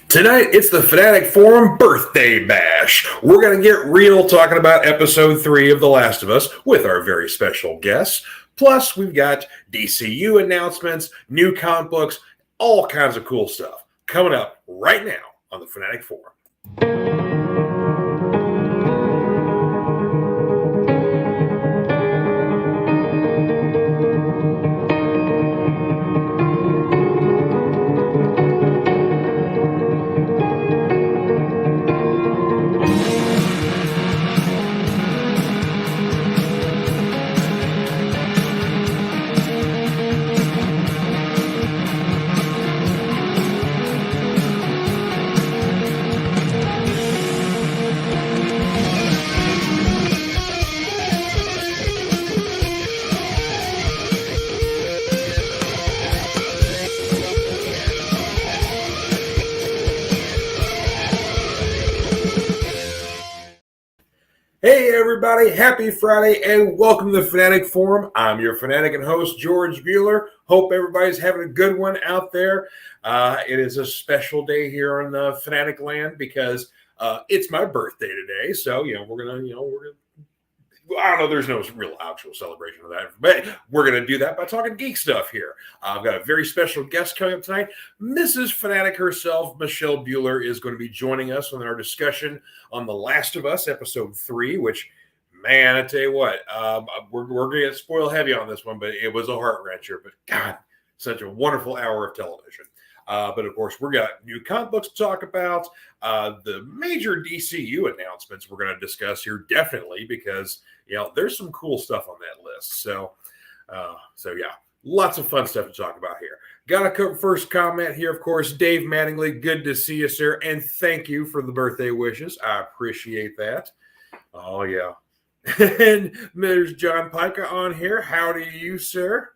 Tonight, it's the Fanatic Forum Birthday Bash. We're going to get real talking about episode 3 of The Last of Us with our very special guests. Plus, we've got DCU announcements, new comic books, all kinds of cool stuff coming up right now on the Fanatic Forum. Hey everybody, happy Friday and welcome to the Fanatic Forum. I'm your Fanatic and host, George Buehler. Hope everybody's having a good one out there. It is a special day here on the Fanatic land because it's my birthday today. So, I don't know, there's no real actual celebration of that, but we're going to do that by talking geek stuff here. I've got a very special guest coming up tonight. Mrs. Fanatic herself, Michelle Buehler, is going to be joining us on our discussion on The Last of Us, episode 3, which, man, I tell you what, we're going to get spoil heavy on this one, but it was a heart-wrencher. But, God, such a wonderful hour of television. But, of course, we've got new comic books to talk about. The major DCU announcements we're going to discuss here, definitely, because, there's some cool stuff on that list. So yeah, lots of fun stuff to talk about here. Got a first comment here, of course. Dave Mattingly, good to see you, sir. And thank you for the birthday wishes. I appreciate that. Oh, yeah. And there's John Pica on here. Howdy to you, sir.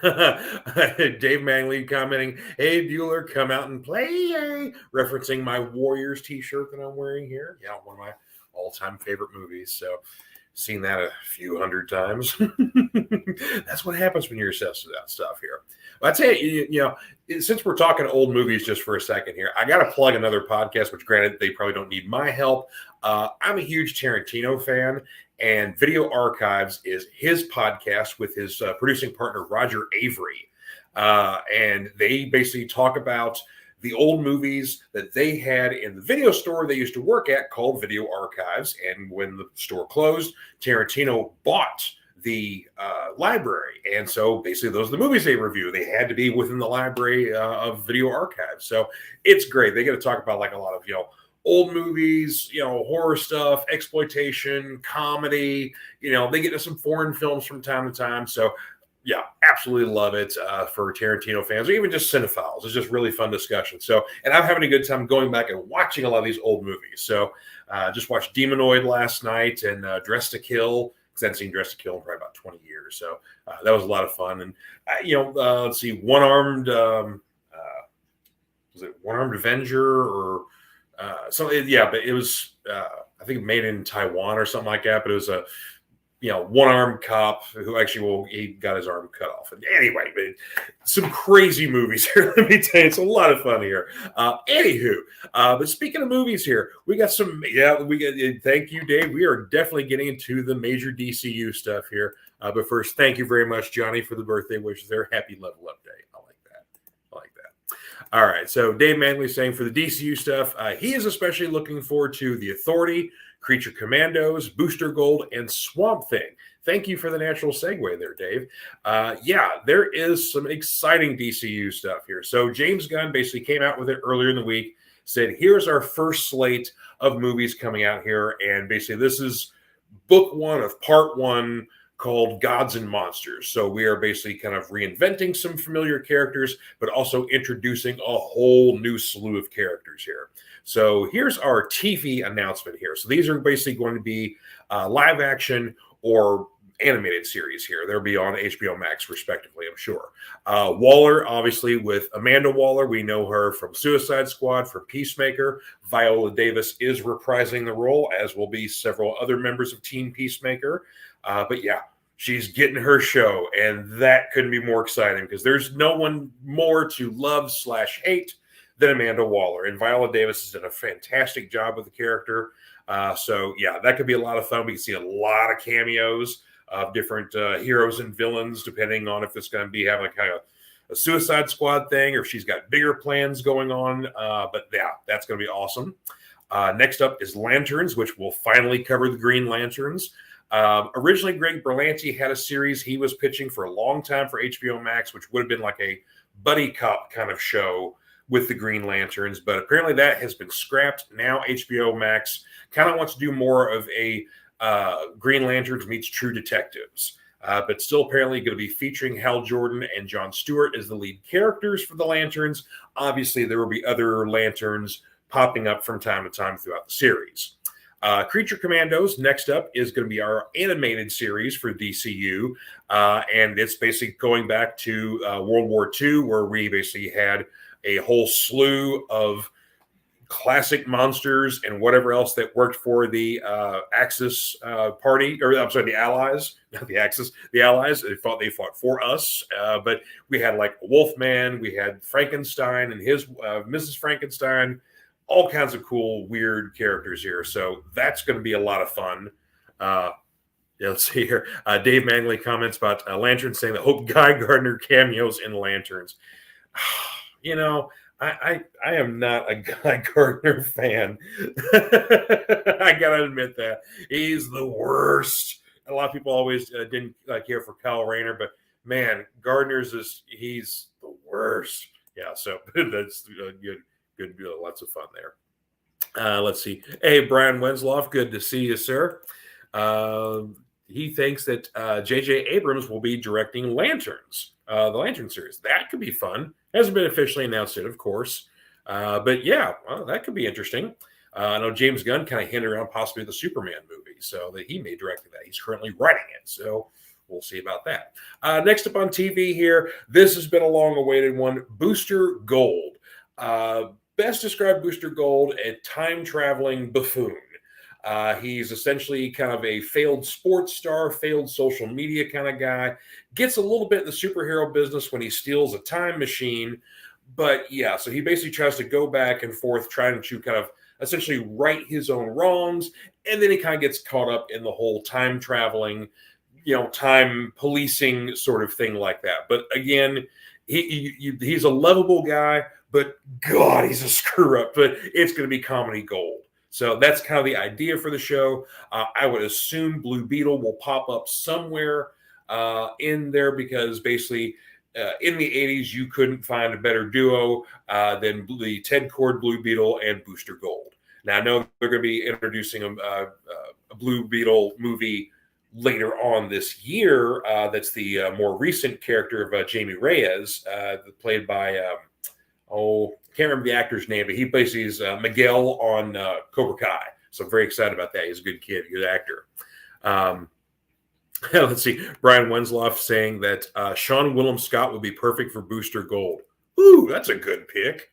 Dave Mangley commenting, hey Buehler, come out and play, referencing my Warriors t-shirt that I'm wearing here. Yeah, one of my all-time favorite movies. So seen that a few hundred times. That's what happens when you're obsessed with that stuff here. Well, I tell you, since we're talking old movies just for a second here, I got to plug another podcast, which granted, they probably don't need my help. I'm a huge Tarantino fan, and Video Archives is his podcast with his producing partner, Roger Avery. And they basically talk about the old movies that they had in the video store they used to work at called Video Archives. And when the store closed, Tarantino bought the library. And so basically those are the movies they review. They had to be within the library of Video Archives. So it's great. They get to talk about like a lot of, old movies, horror stuff, exploitation, comedy. They get to some foreign films from time to time. So yeah, absolutely love it for Tarantino fans or even just cinephiles. It's just really fun discussion. So, and I'm having a good time going back and watching a lot of these old movies. So, just watched Demonoid last night and Dress to Kill, because I hadn't seen Dress to Kill in probably about 20 years. So, that was a lot of fun. And, let's see, One-Armed, was it One-Armed Avenger or something? Yeah, but it was, I think made in Taiwan or something like that. But it was a, one-armed cop who actually, he got his arm cut off. And anyway, but some crazy movies here. Let me tell you, it's a lot of fun here. Anywho, but speaking of movies here, we got some, thank you, Dave. We are definitely getting into the major DCU stuff here. But first, thank you very much, Johnny, for the birthday wishes there. Happy level up day. I like that. All right, so Dave Manley saying for the DCU stuff, he is especially looking forward to The Authority, Creature Commandos, Booster Gold, and Swamp Thing. Thank you for the natural segue there, Dave. There is some exciting DCU stuff here. So James Gunn basically came out with it earlier in the week, said, here's our first slate of movies coming out here. And basically this is book 1 of part 1 called Gods and Monsters. So we are basically kind of reinventing some familiar characters, but also introducing a whole new slew of characters here. So here's our TV announcement here. So these are basically going to be live action or animated series here. They'll be on HBO Max, respectively, I'm sure. Waller, obviously, with Amanda Waller. We know her from Suicide Squad, from Peacemaker. Viola Davis is reprising the role, as will be several other members of Team Peacemaker. But yeah, she's getting her show, and that couldn't be more exciting because there's no one more to love/hate than Amanda Waller. And Viola Davis has done a fantastic job with the character. So, yeah, that could be a lot of fun. We can see a lot of cameos of different heroes and villains, depending on if it's going to be having kind of a Suicide Squad thing or if she's got bigger plans going on. But, yeah, that's going to be awesome. Next up is Lanterns, which will finally cover the Green Lanterns. Originally, Greg Berlanti had a series he was pitching for a long time for HBO Max, which would have been like a buddy cop kind of show with the Green Lanterns, but apparently that has been scrapped. Now HBO Max kind of wants to do more of a Green Lanterns meets True Detectives, but still apparently going to be featuring Hal Jordan and Jon Stewart as the lead characters for the Lanterns. Obviously, there will be other Lanterns popping up from time to time throughout the series. Creature Commandos, next up, is going to be our animated series for DCU, and it's basically going back to World War II, where we basically had a whole slew of classic monsters and whatever else that worked for the Axis party, or I'm sorry, the Allies, not the Axis, the Allies. They fought for us, but we had like Wolfman, we had Frankenstein and his Mrs. Frankenstein, all kinds of cool, weird characters here. So that's going to be a lot of fun. Let's see here. Dave Mangley comments about Lanterns, saying that Hope Guy Gardner cameos in Lanterns. You know, I am not a Guy Gardner fan. I gotta admit that. He's the worst. A lot of people always didn't care for Kyle Rayner, but man, he's the worst. Yeah, so that's good. Lots of fun there. Let's see. Hey, Brian Wensloff, good to see you, sir. He thinks that J.J. Abrams will be directing Lanterns, the Lantern series. That could be fun. Hasn't been officially announced yet, of course. But yeah, well, that could be interesting. I know James Gunn kind of hinted around possibly the Superman movie, so that he may direct that. He's currently writing it, so we'll see about that. Next up on TV here, this has been a long-awaited one, Booster Gold. Best described Booster Gold, a time-traveling buffoon. He's essentially kind of a failed sports star, failed social media kind of guy. Gets a little bit in the superhero business when he steals a time machine. But yeah, so he basically tries to go back and forth trying to kind of essentially right his own wrongs. And then he kind of gets caught up in the whole time traveling, time policing sort of thing like that. But again, he's a lovable guy, but God, he's a screw up. But it's going to be comedy gold. So that's kind of the idea for the show. I would assume Blue Beetle will pop up somewhere in there because basically in the 80s, you couldn't find a better duo than the Ted Kord Blue Beetle and Booster Gold. Now, I know they're going to be introducing a Blue Beetle movie later on this year. That's the more recent character of Jamie Reyes, played by... can't remember the actor's name, but he basically is Miguel on Cobra Kai. So I'm very excited about that. He's a good kid, good actor. Let's see. Brian Wensloff saying that Sean Willem Scott would be perfect for Booster Gold. Ooh, that's a good pick.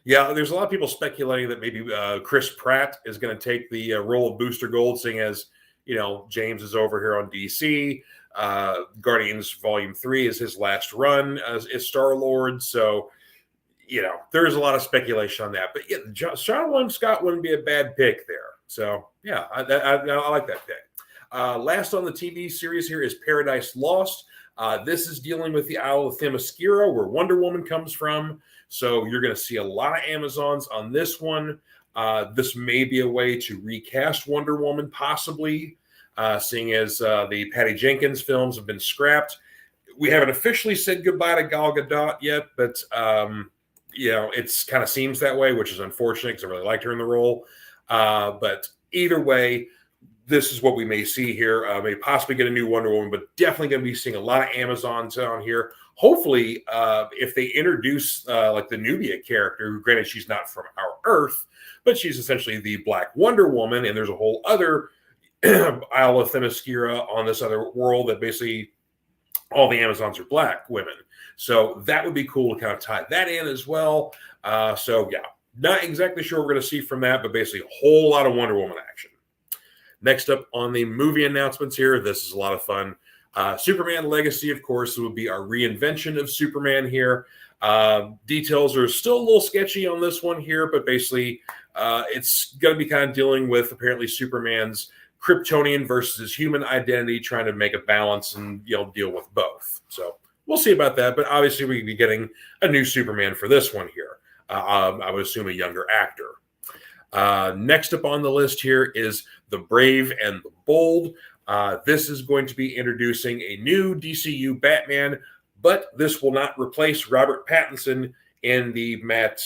Yeah, there's a lot of people speculating that maybe Chris Pratt is going to take the role of Booster Gold, seeing as, James is over here on DC. Guardians Volume 3 is his last run as Star-Lord. So, there's a lot of speculation on that. But yeah, Sean William Scott wouldn't be a bad pick there. So, yeah, I like that pick. Last on the TV series here is Paradise Lost. This is dealing with the Isle of Themyscira, where Wonder Woman comes from. So you're going to see a lot of Amazons on this one. This may be a way to recast Wonder Woman, possibly, seeing as the Patty Jenkins films have been scrapped. We haven't officially said goodbye to Gal Gadot yet, but it's kind of seems that way, which is unfortunate because I really liked her in the role. But either way, this is what we may see here. May possibly get a new Wonder Woman, but definitely going to be seeing a lot of Amazons on here. Hopefully, if they introduce like the Nubia character, who granted she's not from our Earth, but she's essentially the Black Wonder Woman, and there's a whole other Isle of Themyscira on this other world that basically all the Amazons are Black women. So that would be cool to kind of tie that in as well. So yeah, not exactly sure what we're going to see from that, but basically a whole lot of Wonder Woman action. Next up on the movie announcements here, this is a lot of fun. Superman Legacy, of course, would be our reinvention of Superman here. Details are still a little sketchy on this one here, but basically it's going to be kind of dealing with apparently Superman's Kryptonian versus his human identity, trying to make a balance and deal with both. So we'll see about that, but obviously we'd be getting a new Superman for this one here. I would assume a younger actor. Next up on the list here is The Brave and the Bold. This is going to be introducing a new DCU Batman, but this will not replace Robert Pattinson in the Matt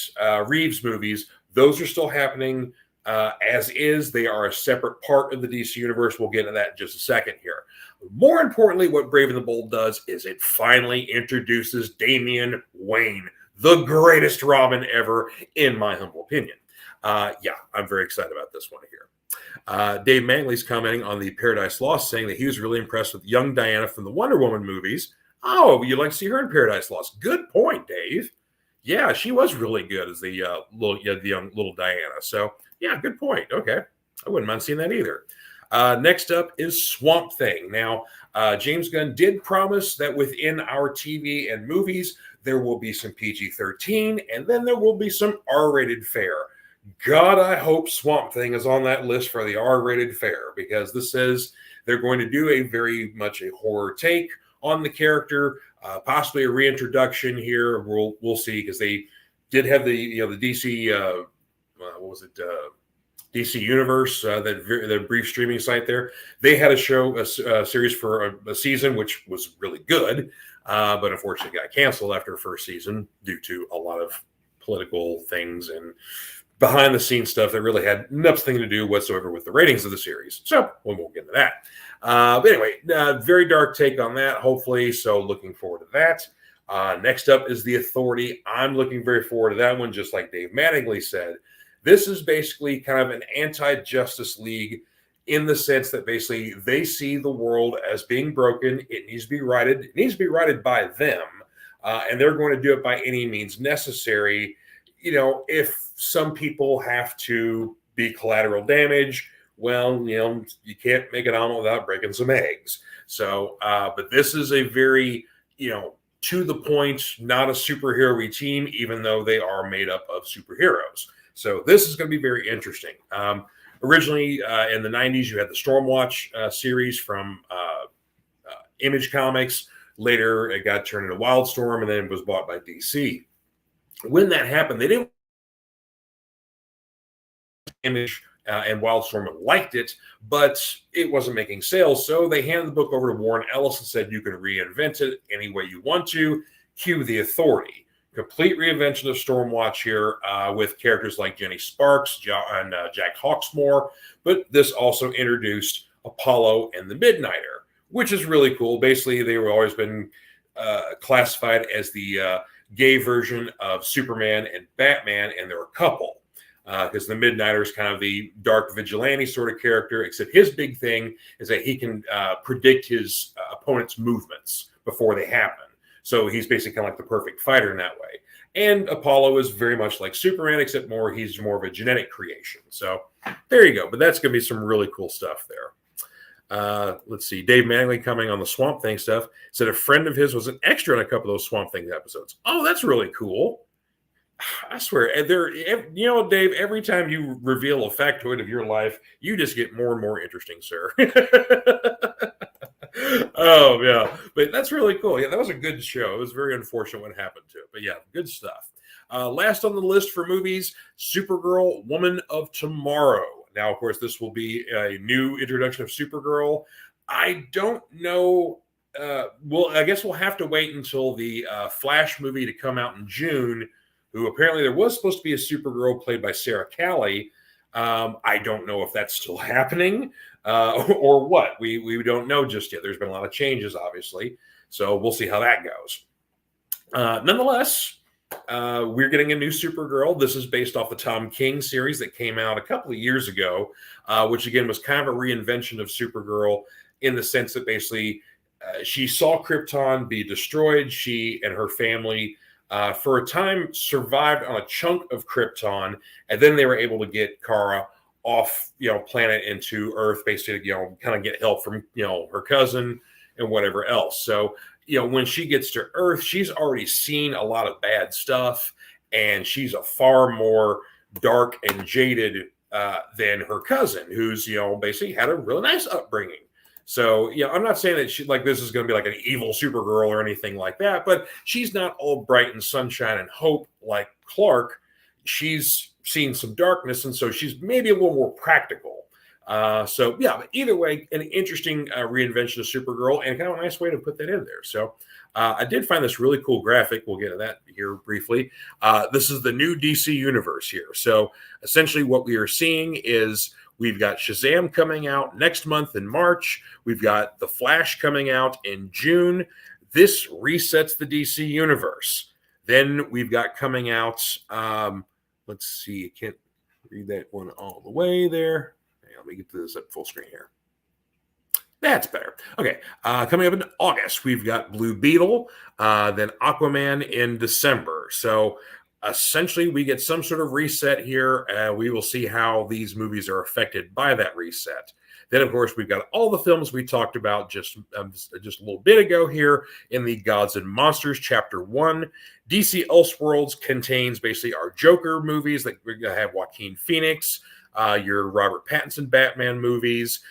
Reeves movies. Those are still happening as is. They are a separate part of the DC universe. We'll get into that in just a second here. More importantly, what Brave and the Bold does is it finally introduces Damian Wayne, the greatest Robin ever, in my humble opinion. Yeah, I'm very excited about this one here. Dave Mangley's commenting on the Paradise Lost, saying that he was really impressed with young Diana from the Wonder Woman movies. Oh, you'd like to see her in Paradise Lost. Good point, Dave. Yeah, she was really good as the young little Diana. So, yeah, good point. Okay. I wouldn't mind seeing that either. Next up is Swamp Thing. Now, James Gunn did promise that within our TV and movies, there will be some PG-13, and then there will be some R-rated fare. God, I hope Swamp Thing is on that list for the R-rated fare, because this says they're going to do a very much a horror take on the character, possibly a reintroduction here. We'll see, because they did have the DC DC Universe, the brief streaming site there. They had a series for a season, which was really good, but unfortunately got canceled after the first season due to a lot of political things and behind the scenes stuff that really had nothing to do whatsoever with the ratings of the series. So we won't get into that. But anyway, very dark take on that, hopefully. So looking forward to that. Next up is The Authority. I'm looking very forward to that one, just like Dave Mattingly said. This is basically kind of an anti-Justice League in the sense that basically they see the world as being broken. It needs to be righted. It needs to be righted by them. And they're going to do it by any means necessary. If some people have to be collateral damage, well, you can't make an omelet without breaking some eggs. So, but this is a very, to the point, not a superhero-y team, even though they are made up of superheroes. So this is going to be very interesting. Originally, in the 90s, you had the Stormwatch series from Image Comics. Later, it got turned into Wildstorm, and then it was bought by DC. When that happened, they didn't Image and Wildstorm liked it, but it wasn't making sales. So they handed the book over to Warren Ellis and said, you can reinvent it any way you want to. Cue The Authority. Complete reinvention of Stormwatch here with characters like Jenny Sparks and Jack Hawksmoor. But this also introduced Apollo and the Midnighter, which is really cool. Basically, they were always been classified as the gay version of Superman and Batman, and they're a couple. Because the Midnighter is kind of the dark vigilante sort of character, except his big thing is that he can predict his opponent's movements before they happen. So he's basically kind of like the perfect fighter in that way. And Apollo is very much like Superman, except he's more of a genetic creation. So there you go. But that's going to be some really cool stuff there. Let's see. Dave Mangley coming on the Swamp Thing stuff said a friend of his was an extra in a couple of those Swamp Thing episodes. Oh, that's really cool. I swear, Dave, every time you reveal a factoid of your life, you just get more and more interesting, sir. Oh, yeah. But that's really cool. Yeah, that was a good show. It was very unfortunate what happened to it. But yeah, good stuff. Last on the list for movies, Supergirl, Woman of Tomorrow. Now, of course, this will be a new introduction of Supergirl. I don't know. I guess we'll have to wait until the Flash movie to come out in June, who apparently there was supposed to be a Supergirl played by Sarah Calley. I don't know if that's still happening or what. We don't know just yet. There's been a lot of changes, obviously. So we'll see how that goes. Nonetheless, we're getting a new Supergirl. This is based off the Tom King series that came out a couple of years ago, which, again, was kind of a reinvention of Supergirl in the sense that basically she saw Krypton be destroyed. She and her family for a time survived on a chunk of Krypton, and then they were able to get Kara off, planet into Earth, basically, kind of get help from, her cousin and whatever else. So, when she gets to Earth, she's already seen a lot of bad stuff, and she's a far more dark and jaded than her cousin, who's, basically had a really nice upbringing. So, I'm not saying that this is going to be like an evil Supergirl or anything like that, but she's not all bright and sunshine and hope like Clark. She's seen some darkness, and so she's maybe a little more practical. But either way, an interesting reinvention of Supergirl, and kind of a nice way to put that in there. So I did find this really cool graphic. We'll get to that here briefly. This is the new DC universe here. So essentially what we are seeing is we've got Shazam coming out next month in March. We've got The Flash coming out in June. This resets the DC universe. Then we've got coming out, let's see, I can't read that one all the way there. Let me get to this up full screen here. That's better. Okay, coming up in August, we've got Blue Beetle, then Aquaman in December. So essentially, we get some sort of reset here. We will see how these movies are affected by that reset. Then, of course, we've got all the films we talked about just a little bit ago here in the Gods and Monsters Chapter 1. DC Elseworlds contains basically our Joker movies. Like we're going to have Joaquin Phoenix, your Robert Pattinson Batman movies,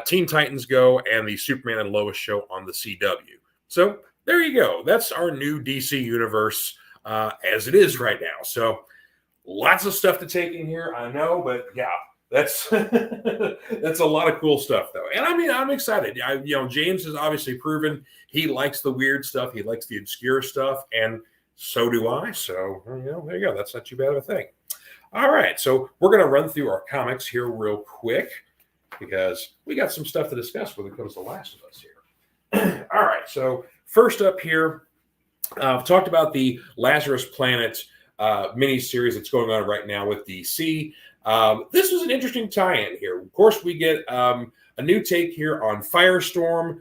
Teen Titans Go, and the Superman and Lois show on the CW. So there you go. That's our new DC universe as it is right now. So lots of stuff to take in here, I know, but yeah, that's that's a lot of cool stuff, though. And I mean, I'm excited. James has obviously proven he likes the weird stuff. He likes the obscure stuff, and so do I. So there you go. That's not too bad of a thing. All right, so we're going to run through our comics here real quick because we got some stuff to discuss when it comes to Last of Us here. All right, so first up here, I've talked about the Lazarus Planet mini-series that's going on right now with DC. This was an interesting tie-in here. Of course, we get a new take here on Firestorm.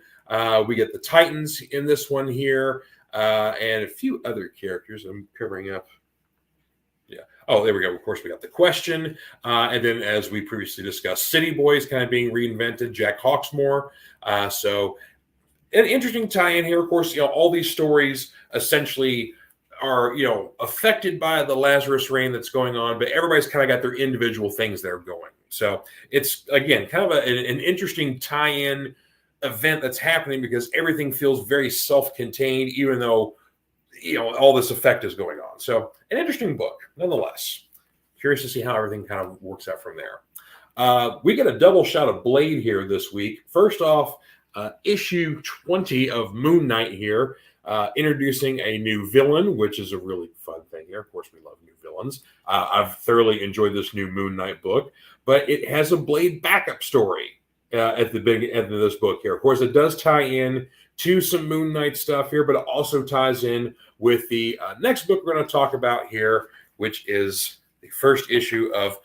We get the Titans in this one here and a few other characters I'm covering up. Oh, there we go. Of course, we got the Question. And then, as we previously discussed, City Boys kind of being reinvented, Jack Hawksmoor. So an interesting tie-in here. Of course, all these stories essentially are, affected by the Lazarus reign that's going on, but everybody's kind of got their individual things that are going. So it's, again, kind of an interesting tie-in event that's happening because everything feels very self-contained, even though all this effect is going on. So an interesting book, nonetheless. Curious to see how everything kind of works out from there. We get a double shot of Blade here this week. First off, issue 20 of Moon Knight here, introducing a new villain, which is a really fun thing here. Of course, we love new villains. I've thoroughly enjoyed this new Moon Knight book, but it has a Blade backup story at the end of this book here. Of course, it does tie in to some Moon Knight stuff here, but it also ties in with the next book we're going to talk about here, which is the first issue of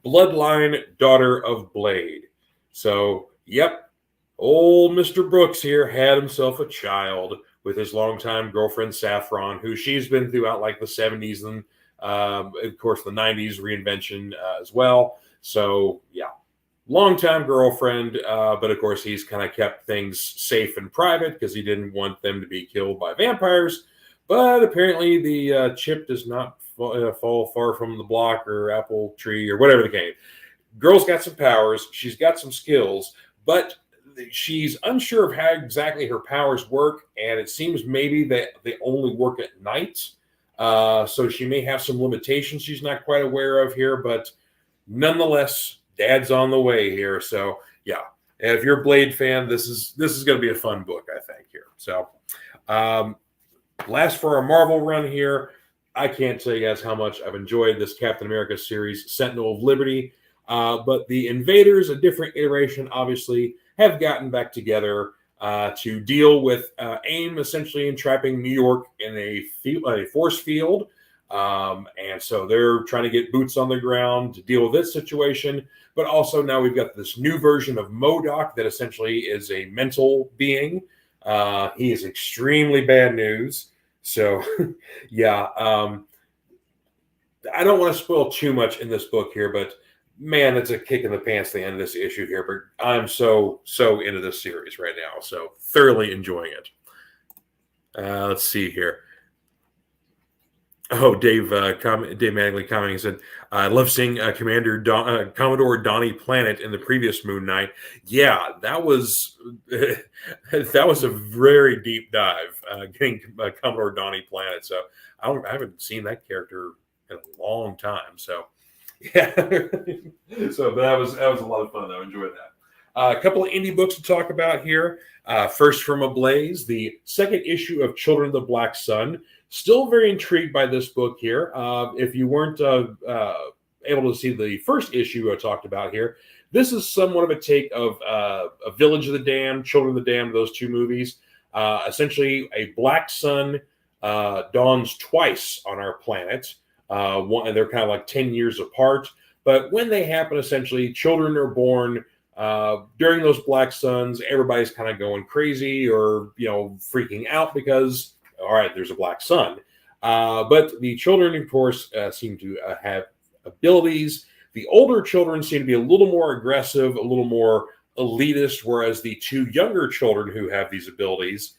Bloodline, Daughter of Blade. So, yep, old Mr. Brooks here had himself a child with his longtime girlfriend, Saffron, who she's been throughout like the 70s and, of course, the 90s reinvention as well. So, yeah. Longtime girlfriend, but of course he's kind of kept things safe and private because he didn't want them to be killed by vampires. But apparently the chip does not fall far from the block or apple tree or whatever the case. Girl's got some powers. She's got some skills, but she's unsure of how exactly her powers work. And it seems maybe that they only work at night. So she may have some limitations she's not quite aware of here, but nonetheless, Dad's on the way here. So yeah, and if you're a Blade fan, this is going to be a fun book, I think, here. So last for our Marvel run here, I can't tell you guys how much I've enjoyed this Captain America series, Sentinel of Liberty. But the Invaders, a different iteration, obviously, have gotten back together to deal with AIM essentially entrapping New York in a force field. And so they're trying to get boots on the ground to deal with this situation. But also now we've got this new version of MODOK that essentially is a mental being. He is extremely bad news. So, yeah, I don't want to spoil too much in this book here, but man, it's a kick in the pants at the end of this issue here, but I'm so into this series right now, so thoroughly enjoying it. Let's see here. Oh, Dave Mattingly commenting said, "I love seeing Commodore Donnie Planet in the previous Moon Knight." Yeah, that was that was a very deep dive, getting Commodore Donnie Planet. So I haven't seen that character in a long time. So yeah, so that was a lot of fun. I enjoyed that. A couple of indie books to talk about here. First from Ablaze, the second issue of Children of the Black Sun. Still very intrigued by this book here. If you weren't able to see the first issue I talked about here, this is somewhat of a take of A Village of the Damned, Children of the Damned, those two movies. Essentially, a black sun dawns twice on our planet. And they're kind of like 10 years apart. But when they happen, essentially, children are born during those black suns. Everybody's kind of going crazy or, freaking out because, all right, there's a black sun. But the children, of course, seem to have abilities. The older children seem to be a little more aggressive, a little more elitist, whereas the two younger children who have these abilities,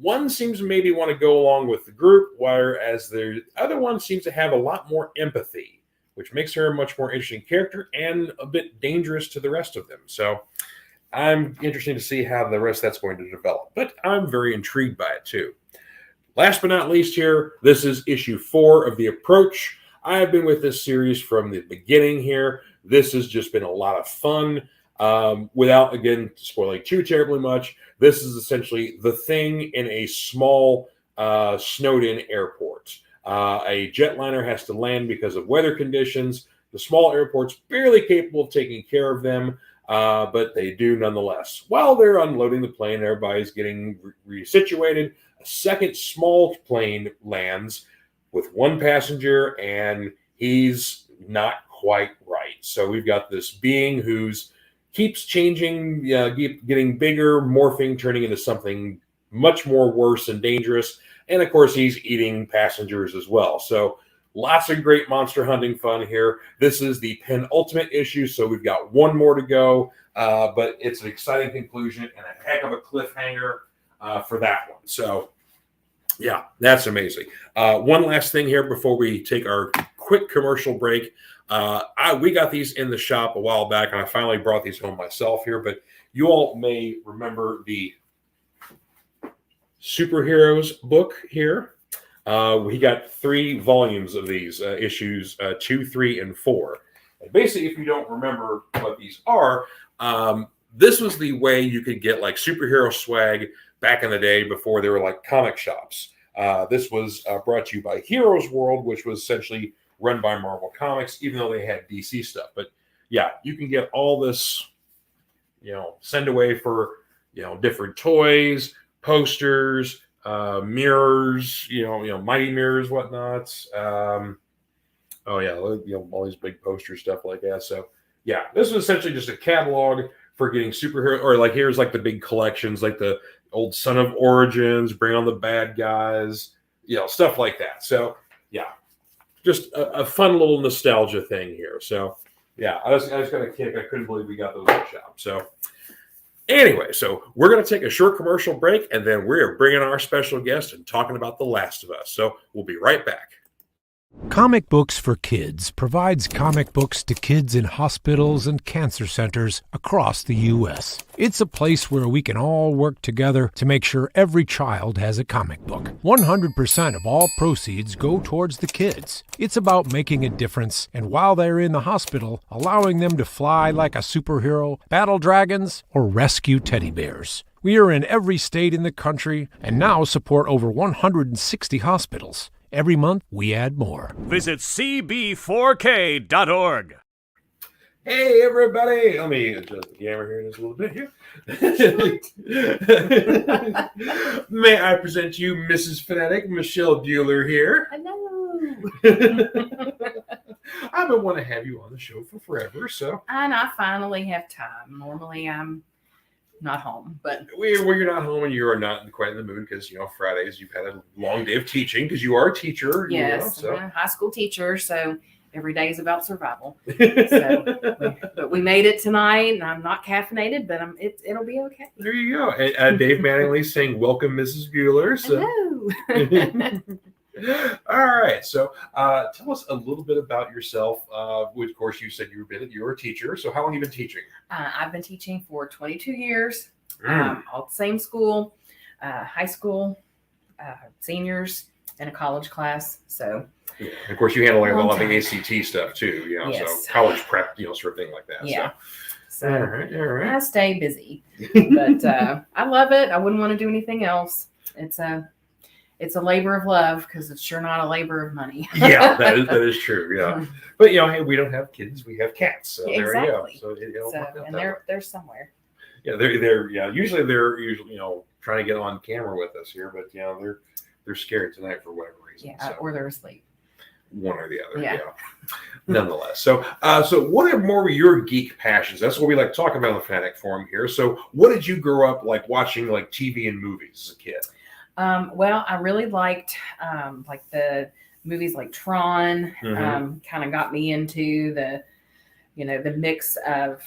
one seems to maybe want to go along with the group, whereas the other one seems to have a lot more empathy, which makes her a much more interesting character and a bit dangerous to the rest of them. So I'm interested to see how the rest of that's going to develop, but I'm very intrigued by it too. Last but not least here, this is issue 4 of The Approach. I have been with this series from the beginning here. This has just been a lot of fun. Without, again, spoiling too terribly much, this is essentially the Thing in a small, snowed-in airport. A jetliner has to land because of weather conditions. The small airport's barely capable of taking care of them, but they do nonetheless. While they're unloading the plane, everybody's getting resituated. A second small plane lands with one passenger, and he's not quite right. So we've got this being who's keeps changing, getting bigger, morphing, turning into something much more worse and dangerous. And of course, he's eating passengers as well. So lots of great monster hunting fun here. This is the penultimate issue, so we've got one more to go. But it's an exciting conclusion and a heck of a cliffhanger for that one. So yeah, that's amazing. One last thing here before we take our quick commercial break. We got these in the shop a while back, and I finally brought these home myself here. But you all may remember the Superheroes book here. We got 3 volumes of these, issues 2, 3, and 4. And basically, if you don't remember what these are, this was the way you could get like superhero swag back in the day before there were like comic shops. This was brought to you by Heroes World, which was essentially run by Marvel Comics, even though they had DC stuff. But yeah, you can get all this, send away for, different toys, posters, mirrors, mighty mirrors, whatnots. All these big poster stuff like that. So yeah, this was essentially just a catalog for getting superhero, or like here's like the big collections, like the old Son of Origins, Bring on the Bad Guys, stuff like that. So yeah, just a fun little nostalgia thing here. So yeah, I just got a kick. I couldn't believe we got those in the shop. So anyway, so we're going to take a short commercial break, and then we're bringing our special guest and talking about The Last of Us. So we'll be right back. Comic Books for Kids provides comic books to kids in hospitals and cancer centers across the U.S. It's a place where we can all work together to make sure every child has a comic book. 100% of all proceeds go towards the kids. It's about making a difference, and while they're in the hospital, allowing them to fly like a superhero, battle dragons, or rescue teddy bears. We are in every state in the country and now support over 160 hospitals. Every month, we add more. Visit cb4k.org. Hey, everybody. Let me adjust the camera here just a little bit here. May I present to you Mrs. Fanatic Michelle Buehler here. Hello. I've been wanting to have you on the show for forever, so. And I finally have time. Normally, I'm not home, but when you're not home and you are not quite in the mood because Fridays you've had a long day of teaching because you are a teacher. yes, so. I'm a high school teacher, so every day is about survival. But we made it tonight, and I'm not caffeinated, but it'll be okay. There you go. And Dave Mattingly saying, "Welcome, Mrs. Buehler." So. Hello. All right. So tell us a little bit about yourself. Which, of course, you said you were a teacher. So how long have you been teaching? I've been teaching for 22 years, all the same school, high school, seniors, and a college class. So, yeah. Of course, you handle a lot of the ACT stuff too. Yes. So college prep, sort of thing like that. Yeah. So all right. I stay busy, but I love it. I wouldn't want to do anything else. It's a labor of love because it's sure not a labor of money. Yeah, that is true. Yeah, but hey, we don't have kids; we have cats. So exactly. There you go. So and they're somewhere. Yeah, they're usually trying to get on camera with us here, but they're scared tonight for whatever reason. Yeah, or they're asleep. One or the other. Yeah. Nonetheless, so what are more of your geek passions? That's what we like to talk about on the Fanatic Forum here. So, what did you grow up like watching, like TV and movies as a kid? Well, I really liked like the movies like Tron. Kind of got me into the mix of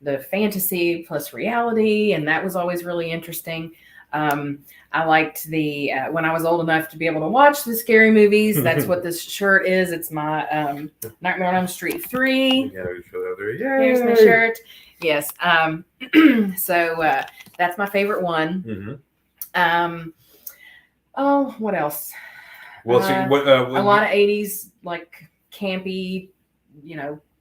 the fantasy plus reality, and that was always really interesting. I liked the when I was old enough to be able to watch the scary movies. That's what this shirt is. It's my Nightmare on Elm Street 3. Yeah, here's my shirt. Yes. So that's my favorite one. Oh, what else? Well, see, a lot of 80s, like campy,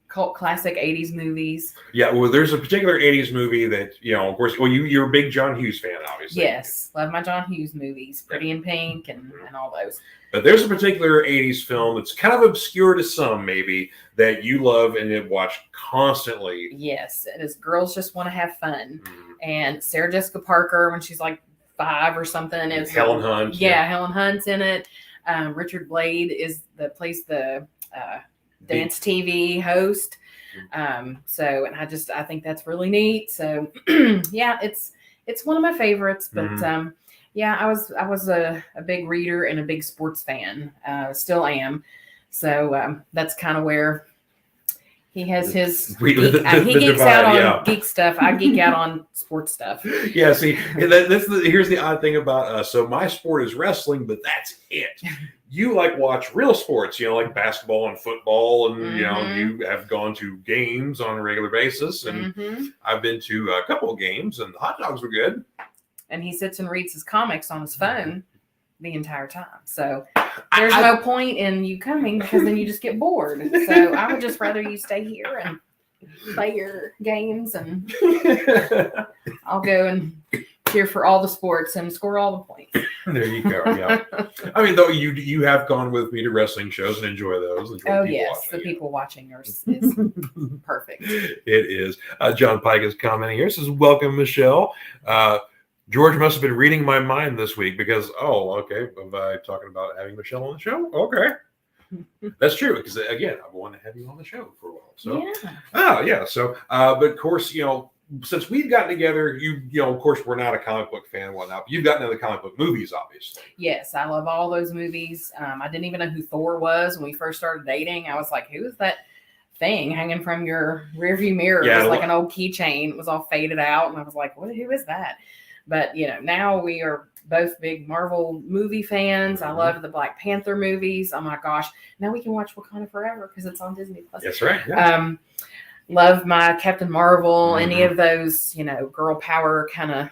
cult classic 80s movies. Yeah, well, there's a particular 80s movie that, of course, well, you're a big John Hughes fan, obviously. Yes, love my John Hughes movies, Pretty in Pink and all those. But there's a particular 80s film that's kind of obscure to some, maybe, that you love and have watched constantly. Yes, it is Girls Just Want to Have Fun. And Sarah Jessica Parker, when she's like 5 or something. Is Helen Hunt. Yeah, Helen Hunt's in it. Richard Blade plays the dance TV host. So, and I think that's really neat. So, yeah, it's one of my favorites. But yeah, I was a big reader and a big sports fan. Still am. So that's kind of where he has his. He geeks out on geek stuff. I geek out on sports stuff. Yeah, see, here's the odd thing about us. So my sport is wrestling, but that's it. You watch real sports, like basketball and football, and you have gone to games on a regular basis, and I've been to a couple of games, and the hot dogs were good. And he sits and reads his comics on his phone the entire time. So there's no point in you coming because then you just get bored. So I would just rather you stay here and play your games, and I'll go and cheer for all the sports and score all the points. There you go. Yeah. I mean, though you have gone with me to wrestling shows and enjoy those. The people watching is perfect. It is. John Pike is commenting here. It says, "Welcome, Michelle. George must have been reading my mind this week because, okay, am I talking about having Michelle on the show? Okay." That's true, because again, I want to have you on the show for a while. So, yeah. So, but of course, since we've gotten together, of course, we're not a comic book fan and whatnot, but you've gotten into the comic book movies, obviously. Yes, I love all those movies. I didn't even know who Thor was when we first started dating. I was like, who is that thing hanging from your rearview mirror? It was like an old keychain. It was all faded out, and I was like, who is that? But, now we are both big Marvel movie fans. I love the Black Panther movies. Oh, my gosh. Now we can watch Wakanda Forever because it's on Disney+. That's right. Yeah. Love my Captain Marvel, any of those, girl power kind of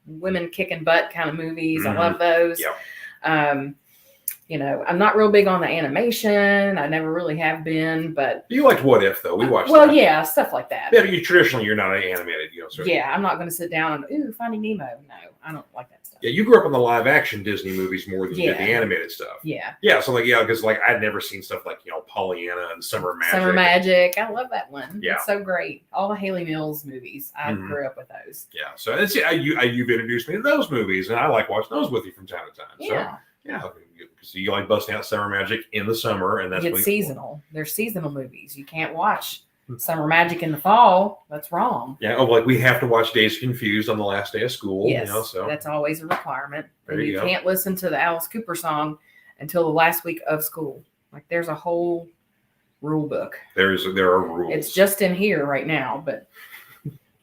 women kicking butt kind of movies. I love those. Yeah. I'm not real big on the animation. I never really have been, but you liked What If though? We watched. Well, yeah, stuff like that. Yeah, you're not an animated, sort of. Yeah, I'm not going to sit down and Finding Nemo. No, I don't like that stuff. Yeah, you grew up on the live action Disney movies more than you did the animated stuff. Yeah. Yeah, so because I'd never seen stuff like Pollyanna and Summer Magic. Summer Magic, I love that one. Yeah, it's so great. All the Haley Mills movies, I grew up with those. Yeah, so you've introduced me to those movies, and I like watching those with you from time to time. Yeah. So, yeah. So you like busting out Summer Magic in the summer, and that's it's seasonal. Cool. There's seasonal movies. You can't watch Summer Magic in the fall. That's wrong. Yeah, we have to watch Days Confused on the last day of school. Yes, so that's always a requirement. There you can't listen to the Alice Cooper song until the last week of school. Like there's a whole rule book. There are rules. It's just in here right now, but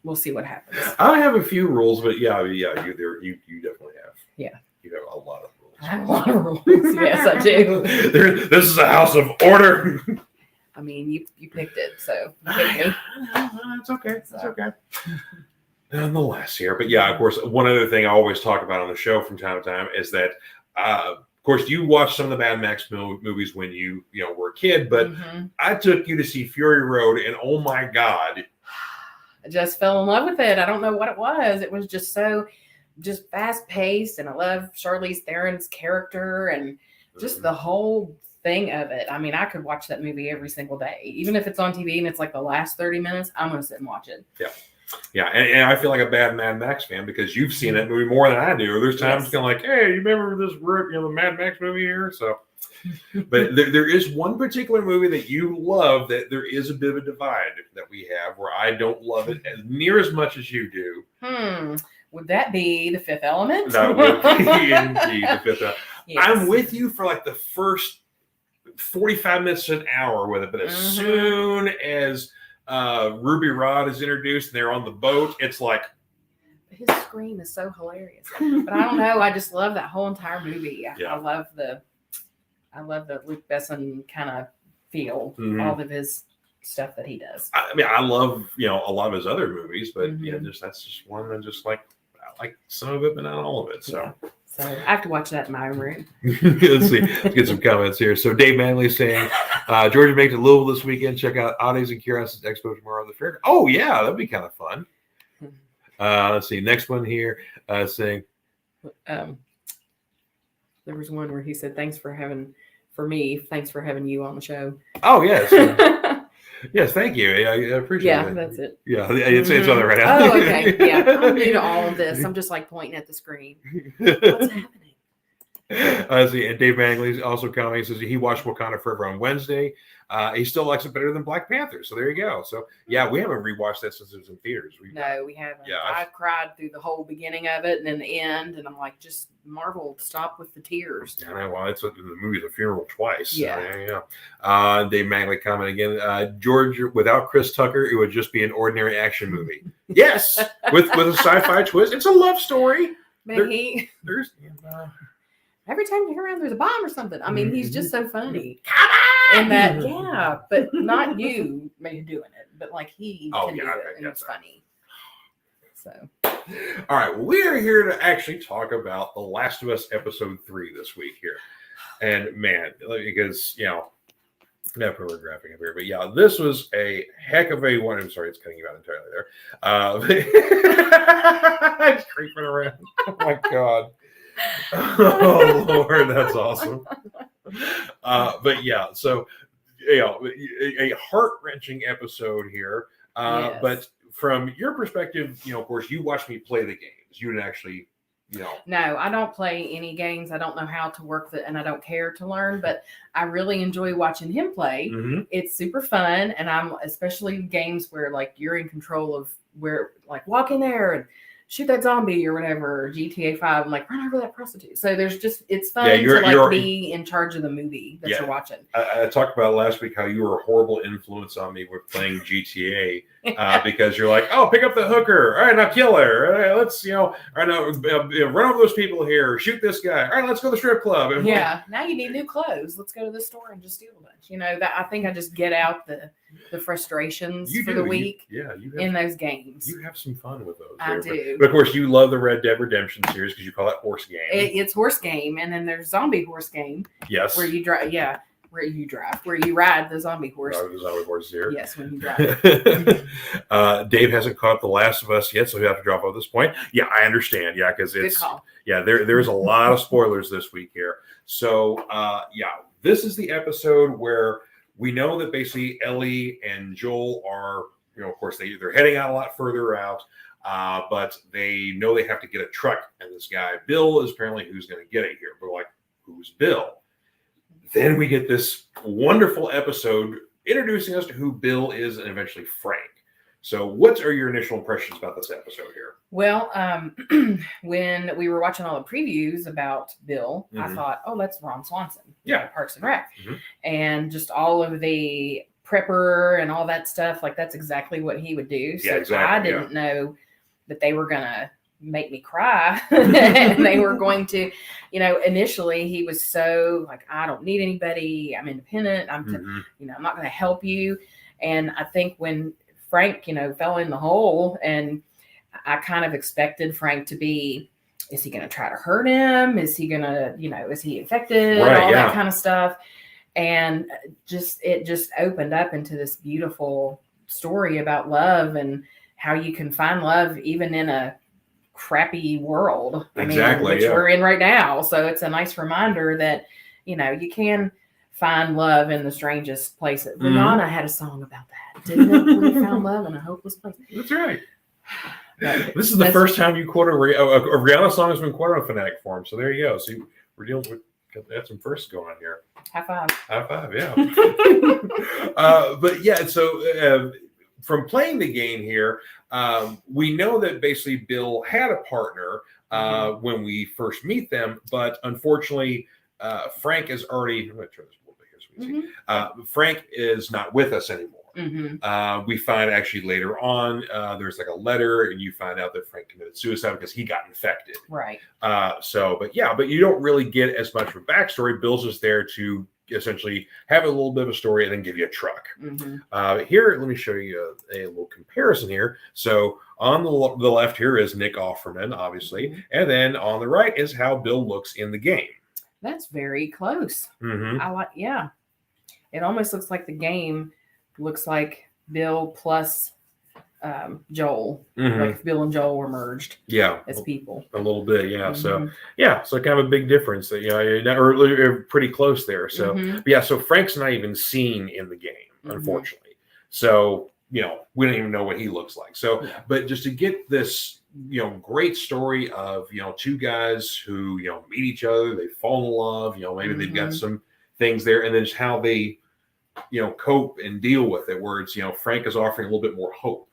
we'll see what happens. I have a few rules, but you definitely have. Yeah. You have a lot of rules. I have a lot of rules. Yes, I do. This is a house of order. I mean, you picked it, so you picked me. It's okay. It's okay. Nonetheless, here, but yeah, of course, one other thing I always talk about on the show from time to time is that, of course, you watched some of the Mad Max movies when you were a kid, but I took you to see Fury Road, and oh my God, I just fell in love with it. I don't know what it was. It was just just fast paced, and I love Charlize Theron's character and just the whole thing of it. I mean, I could watch that movie every single day, even if it's on TV and it's like the last 30 minutes. I'm gonna sit and watch it. Yeah, and I feel like a bad Mad Max fan because you've seen that movie more than I do. There's times kind of like, hey, you remember this, the Mad Max movie here? So, but there is one particular movie that you love that there is a bit of a divide that we have where I don't love it as near as much as you do. Would that be The Fifth Element? That would be indeed The Fifth Element. Yes. I'm with you for like the first 45 minutes to an hour with it, but as soon as Ruby Rod is introduced and they're on the boat, it's like his scream is so hilarious. But I don't know, I just love that whole entire movie. I love the Luke Besson kind of feel, all of his stuff that he does. I mean, I love a lot of his other movies, but that's just one that just like I like some of it, but not all of it. So. So I have to watch that in my own room. Let's see. Let's get some comments here. So Dave Manley saying, Georgia makes it Louisville this weekend. Check out Oddies and Curiosities Expo tomorrow on the fair. Oh, yeah. That'd be kind of fun. Let's see. Next one here saying. There was one where he said, thanks for having you on the show. Oh, yes. Yes, thank you. I appreciate it. Yeah, that's it. Yeah, it's on the right now. Oh, okay. Yeah, I'm new to all of this. I'm just like pointing at the screen. What's happening? See, and Dave Mangley also commenting, says he watched Wakanda Forever on Wednesday. He still likes it better than Black Panther. So there you go. So yeah, we haven't rewatched that since it was in theaters. No, we haven't. Yeah, I cried through the whole beginning of it and then the end, and I'm like, just Marvel, stop with the tears. Yeah, well, it's the movie's a funeral twice. Yeah. Dave Mangley comment again. George, without Chris Tucker, it would just be an ordinary action movie. Yes, with a sci-fi twist. It's a love story. Man, there's every time you turn around, there's a bomb or something. I mean, he's just so funny. And that, but not you doing it, but like he can do it, and it's funny. So, all right, well, we are here to actually talk about The Last of Us episode 3 this week here, and man, because never put a graphic up here, but yeah, this was a heck of a one. I'm sorry, it's cutting you out entirely there. It's creeping around. Oh my God. Oh Lord, that's awesome. But yeah, so a heart-wrenching episode here. Yes. But from your perspective, of course, you watched me play the games. You didn't actually, No, I don't play any games. I don't know how to work and I don't care to learn, but I really enjoy watching him play. It's super fun, and I'm especially games where like you're in control of where, like, walk in there and shoot that zombie or whatever, GTA 5, I'm like, run over that prostitute. So it's fun to be in charge of the movie that you're watching. I talked about last week how you were a horrible influence on me with playing GTA because you're like, oh, pick up the hooker. All right, now kill her. All right, let's, all right, now run over those people here. Shoot this guy. All right, let's go to the strip club. And now you need new clothes. Let's go to the store and just steal a bunch. That I think I just get out the frustrations for the week in those games. You have some fun with those. I do. But of course, you love the Red Dead Redemption series because you call it horse game. It's horse game, and then there's zombie horse game. Yes. Where you drive. Yeah. Where you ride the zombie horse. The zombie horse here. Yes, when you drive. Dave hasn't caught The Last of Us yet, so we have to drop off this point. Yeah, I understand. Yeah, because it's good call. Yeah, there's a lot of spoilers this week here. So this is the episode where we know that basically Ellie and Joel are, of course, they're heading out a lot further out. But they know they have to get a truck, and this guy Bill is apparently who's going to get it here. We're like, who's Bill? Then we get this wonderful episode introducing us to who Bill is and eventually Frank. So, what are your initial impressions about this episode here? Well, when we were watching all the previews about Bill, I thought, oh, that's Ron Swanson. Yeah. Parks and Rec. And just all of the prepper and all that stuff, like that's exactly what he would do. So I didn't know that they were going to make me cry and they were going to, initially he was so like, I don't need anybody. I'm independent. I'm not going to help you. And I think when Frank, fell in the hole, and I kind of expected Frank to be, is he going to try to hurt him? Is he going to, is he infected? All that kind of stuff. And it just opened up into this beautiful story about love and how you can find love even in a crappy world. Which we're in right now. So it's a nice reminder that, you can find love in the strangest places. Rihanna had a song about that, didn't it? We found love in a hopeless place. That's right. This is the first time you quoted a Rihanna song has been quoted on Fanatic Forum. So there you go. See, we're dealing with had some firsts going on here. High five. High five, yeah. But yeah, so from playing the game here, we know that basically Bill had a partner when we first meet them, but unfortunately, Frank is already. I'm going to turn this a little bit here so we see. Frank is not with us anymore. We find actually later on there's like a letter, and you find out that Frank committed suicide because he got infected. Right. But you don't really get as much of a backstory. Bill's just there to essentially have a little bit of a story and then give you a truck. Here, let me show you a little comparison here. So on the left here is Nick Offerman, obviously, and then on the right is how Bill looks in the game. That's very close. I like, it almost looks like the game looks like Bill plus Joel. Like if Bill and Joel were merged. As people. A little bit, So kind of a big difference that or pretty close there. So so Frank's not even seen in the game, unfortunately. So we don't even know what he looks like. So but just to get this great story of two guys who meet each other, they fall in love, maybe they've got some things there, and then just how they cope and deal with it, where it's Frank is offering a little bit more hope.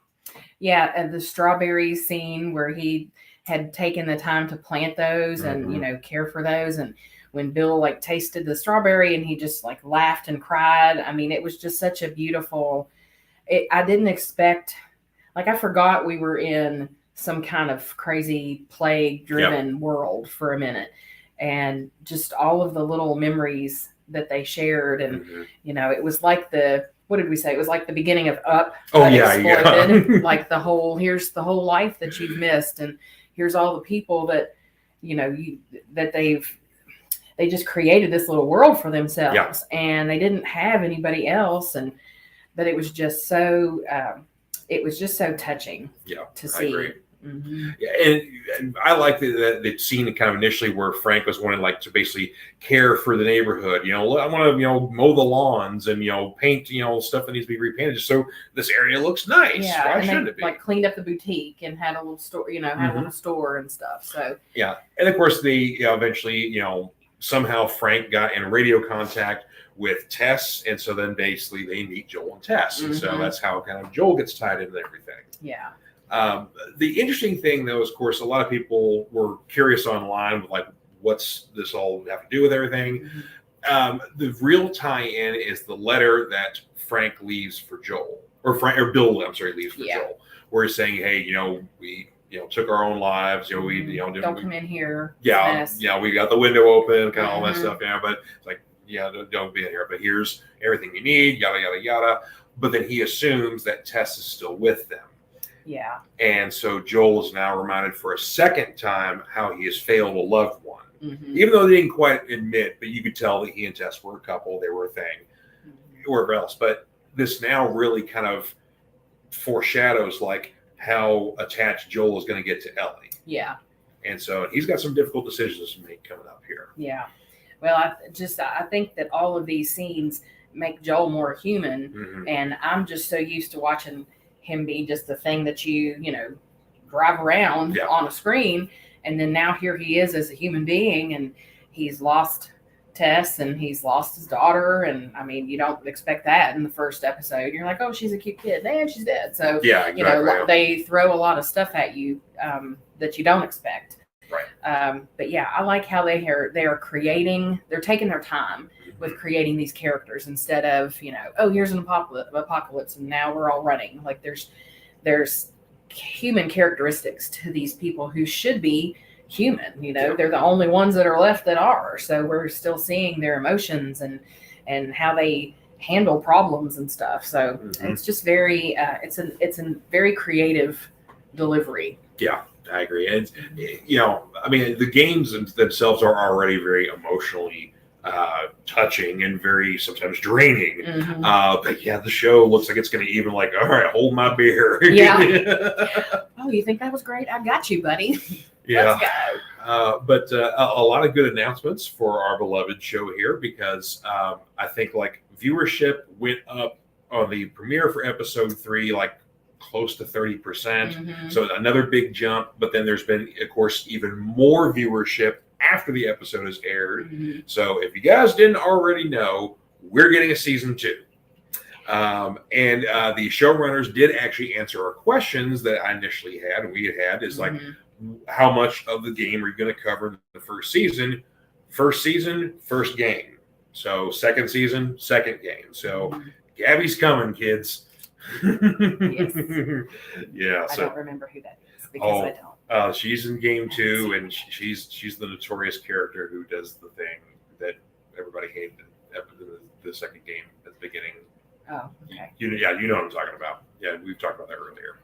And the strawberry scene where he had taken the time to plant those and care for those, and when Bill like tasted the strawberry and he just like laughed and cried. I mean, it was just such a beautiful. I didn't expect, like I forgot we were in some kind of crazy plague-driven world for a minute, and just all of the little memories that they shared, and it was like what did we say? It was like the beginning of Up. Exploded. Like here's the whole life that you've missed, and here's all the people that they just created this little world for themselves, and they didn't have anybody else, but it was just so touching. To see. I agree. And I like the scene kind of initially where Frank was wanting to basically care for the neighborhood. I want to mow the lawns and paint stuff that needs to be repainted just so this area looks nice. Why shouldn't it be? Like cleaned up the boutique and had a little store, had a little store and stuff. So and of course they eventually somehow Frank got in radio contact with Tess, and so then basically they meet Joel and Tess, and so that's how kind of Joel gets tied into everything. The interesting thing, though, is, of course, a lot of people were curious online with what's this all have to do with everything? The real tie-in is the letter that Frank leaves for Joel, or Bill leaves for Joel, where he's saying, "Hey, we took our own lives. We don't come in here. We got the window open, kind of all that stuff. But it's like, don't be in here. But here's everything you need. Yada yada yada." But then he assumes that Tess is still with them. And so Joel is now reminded for a second time how he has failed a loved one. Even though they didn't quite admit, but you could tell that he and Tess were a couple, they were a thing, wherever else. But this now really kind of foreshadows how attached Joel is going to get to Ellie. And so he's got some difficult decisions to make coming up here. Well, I think that all of these scenes make Joel more human, and I'm just so used to watching him be just the thing that you drive around on a screen, and then now here he is as a human being, and he's lost Tess, and he's lost his daughter, and I mean, you don't expect that in the first episode. You're like, oh, she's a cute kid, and she's dead. So Yeah, exactly. You know, they throw a lot of stuff at you that you don't expect. Right. But yeah, I like how they're taking their time with creating these characters instead of, you know, oh, here's an apocalypse and now we're all running. Like there's human characteristics to these people who should be human. You know, they're the only ones that are left that are. So we're still seeing their emotions and how they handle problems and stuff. So it's just very it's a very creative delivery. Yeah, I agree. And you know, I mean, the games themselves are already very emotionally touching and very sometimes draining. But yeah, the show looks like it's going to even like, all right, hold my beer. Yeah. Oh, you think that was great? I got you, buddy. Yeah. Let's go. But a lot of good announcements for our beloved show here, because I think like viewership went up on the premiere for episode 3, like close to 30%. So another big jump. But then there's been, of course, even more viewership after the episode has aired. So if you guys didn't already know, we're getting a season 2. And the showrunners did actually answer our questions that I initially had, and we had is like, how much of the game are you going to cover in the first season? First season, first game. So second season, second game. So Gabby's coming, kids. Yes. Yeah. I don't remember who that is because I don't. She's in game 2, and she's the notorious character who does the thing that everybody hated in the second game at the beginning. Oh, okay. You know what I'm talking about. Yeah, we've talked about that earlier.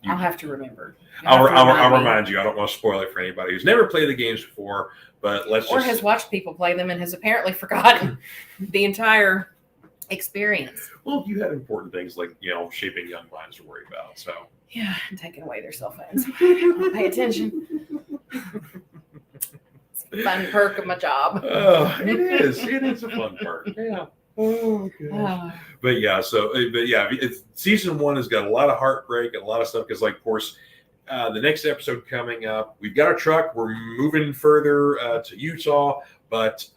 I'll have to remember. I'll remind you. I don't want to spoil it for anybody who's never played the games before, but has watched people play them and has apparently forgotten the entire experience. Well, you had important things like, you know, shaping young minds to worry about. So yeah, and taking away their cell phones. Don't pay attention. It's a fun perk of my job. Oh, it is. It is a fun perk. Yeah. Oh, gosh. But yeah, season 1 has got a lot of heartbreak and a lot of stuff because, like, of course, the next episode coming up, we've got a truck. We're moving further to Utah, but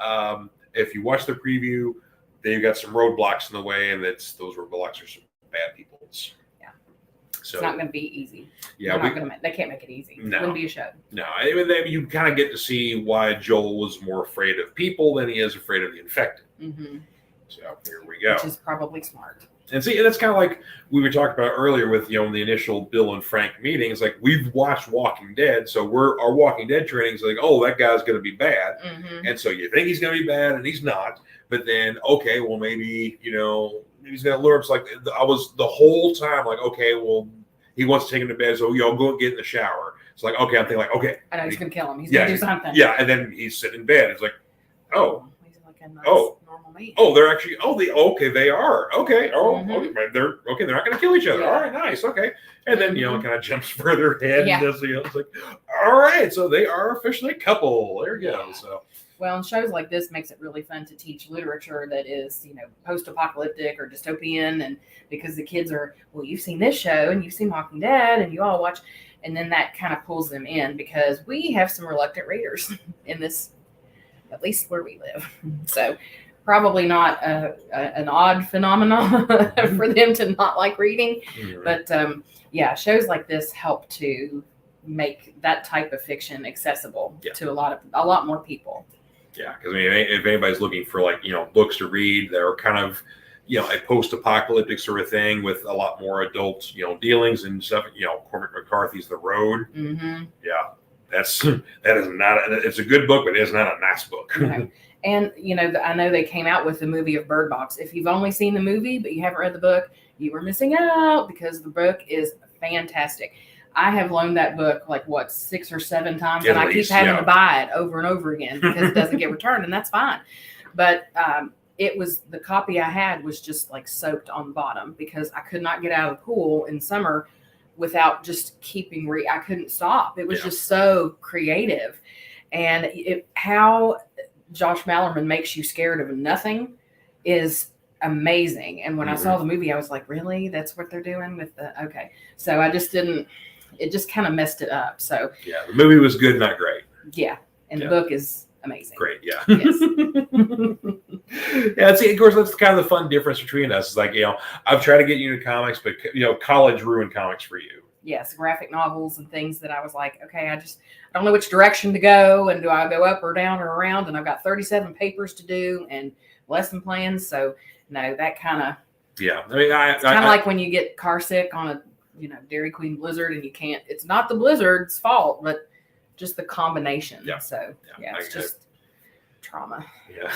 if you watch the preview, they've got some roadblocks in the way, and those roadblocks are some bad people's. Yeah, so it's not going to be easy. Yeah, they can't make it easy. No, it wouldn't be a show. No, I mean, you kind of get to see why Joel was more afraid of people than he is afraid of the infected. So here we go. Which is probably smart. And see, that's kind of like we were talking about earlier with, you know, the initial Bill and Frank meeting. It's like we've watched Walking Dead, so our Walking Dead training is like, oh, that guy's going to be bad, and so you think he's going to be bad, and he's not. But then, okay, well, maybe, you know, he's going to lure him. It's like I was the whole time like, okay, well, he wants to take him to bed, so y'all go get in the shower. It's like, okay, I'm thinking like, okay, I know he's going to kill him. He's going to do something. Yeah, and then he's sitting in bed. It's like, oh. A nice, normal man. Oh, they're actually. They are. Okay. Oh, okay. They're okay. They're not going to kill each other. Yeah. All right, nice. Okay, and then kind of jumps further ahead. Yeah. And does, it's like, all right, so they are officially a couple. There you go. So. Well, and shows like this makes it really fun to teach literature that is, you know, post-apocalyptic or dystopian, and because the kids are, well, you've seen this show and you've seen Walking Dead and you all watch, and then that kind of pulls them in because we have some reluctant readers in this. At least where we live. So probably not an odd phenomenon for them to not like reading. But shows like this help to make that type of fiction accessible to a lot more people. Yeah, because I mean, if anybody's looking for like, you know, books to read that are kind of, you know, a post-apocalyptic sort of thing with a lot more adult, you know, dealings and stuff, you know, Cormac McCarthy's The Road. Yeah. That is not. It's a good book, but it is not a nice book. Okay. And you know, I know they came out with the movie of Bird Box. If you've only seen the movie but you haven't read the book, you were missing out because the book is fantastic. I have loaned that book like 6 or 7 times, and I keep having to buy it over and over again because it doesn't get returned, and that's fine. But it was the copy I had was just like soaked on the bottom because I could not get out of the pool in summer without just keeping I couldn't stop. It was just so creative. And how Josh Mallerman makes you scared of nothing is amazing. And when I saw the movie, I was like, really? That's what they're doing with okay. So I just it just kind of messed it up. So yeah, the movie was good, not great. Yeah. And the book is amazing. Great, yeah. Yes. Yeah, see, of course, that's kind of the fun difference between us. It's like, I've tried to get you into comics, but, college ruined comics for you. Yes, graphic novels and things that I was like, okay, I don't know which direction to go, and do I go up or down or around? And I've got 37 papers to do and lesson plans. So, no, that kind of, Yeah. I mean, it's kind of like when you get car sick on a, Dairy Queen blizzard, and you can't, it's not the blizzard's fault, but just the combination. Yeah. So, it's just trauma. Yeah.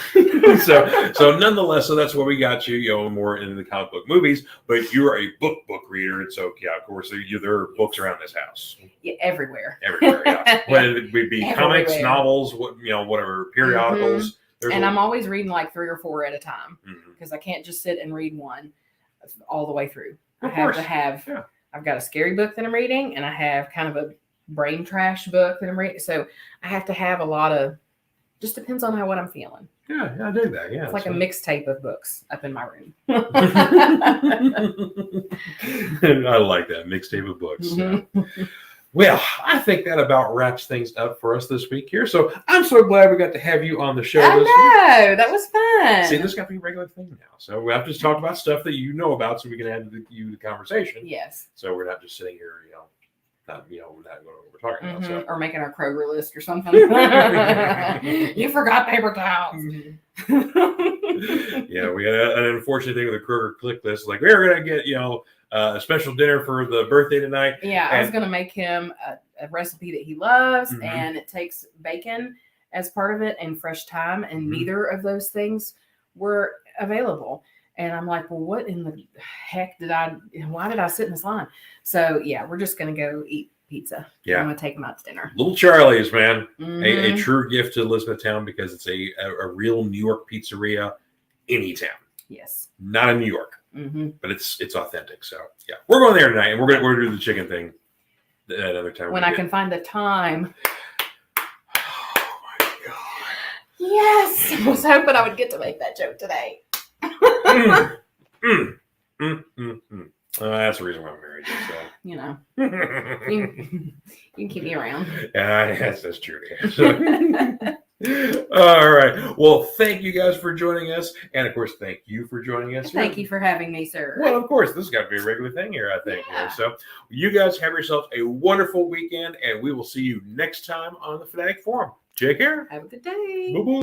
so nonetheless, so that's where we got you, more into the comic book movies, but you're a book reader. And so, yeah, of course, there are books around this house. Yeah, everywhere. Everywhere, yeah. Whether it would be Everywhere. comics, novels, whatever, periodicals. And I'm always reading like 3 or 4 at a time, Mhm. because I can't just sit and read one all the way through. Of I have course. to have, Yeah. I've got a scary book that I'm reading, and I have kind of a brain trash book that I'm reading. So I have to have a lot of, just depends on what I'm feeling. Yeah, I do that. Yeah. It's like a mixtape of books up in my room. I like that mixtape of books. Mhm. Well, I think that about wraps things up for us this week here. So I'm so glad we got to have you on the show I this week. know, that was fun. See, this got to be a regular thing now. So we have to talk about stuff that you know about, so we can add to the conversation. Yes. So we're not just sitting here, not going what we're talking about. So. Or making our Kroger list or something. You forgot paper towels. Yeah, we had an unfortunate thing with the Kroger click list. Like, we're going to get, a special dinner for the birthday tonight. Yeah, I was going to make him a recipe that he loves, Mhm. and it takes bacon as part of it and fresh thyme, and Mhm. neither of those things were available. And I'm like, well, what in the heck why did I sit in this line? So, yeah, we're just going to go eat pizza. Yeah. I'm going to take him out to dinner. Little Charlie's, man. A Mhm. true gift to Elizabethtown, because it's a real New York pizzeria in E-Town. Yes. Not in New York, Mm-hmm. but it's authentic. So, yeah. We're going there tonight, and we're going to do the chicken thing another time. When I can find the time. Oh, my God. Yes. I was hoping I would get to make that joke today. That's the reason why I'm married. So. You can keep me around. Yeah, that's true. So, all right. Well, thank you guys for joining us. And of course, thank you for joining us. Thank you for having me, sir. Well, of course, this has got to be a regular thing here, I think. Yeah. So you guys have yourselves a wonderful weekend, and we will see you next time on the Fanatic Forum. Take care. Have a good day. Bye-bye.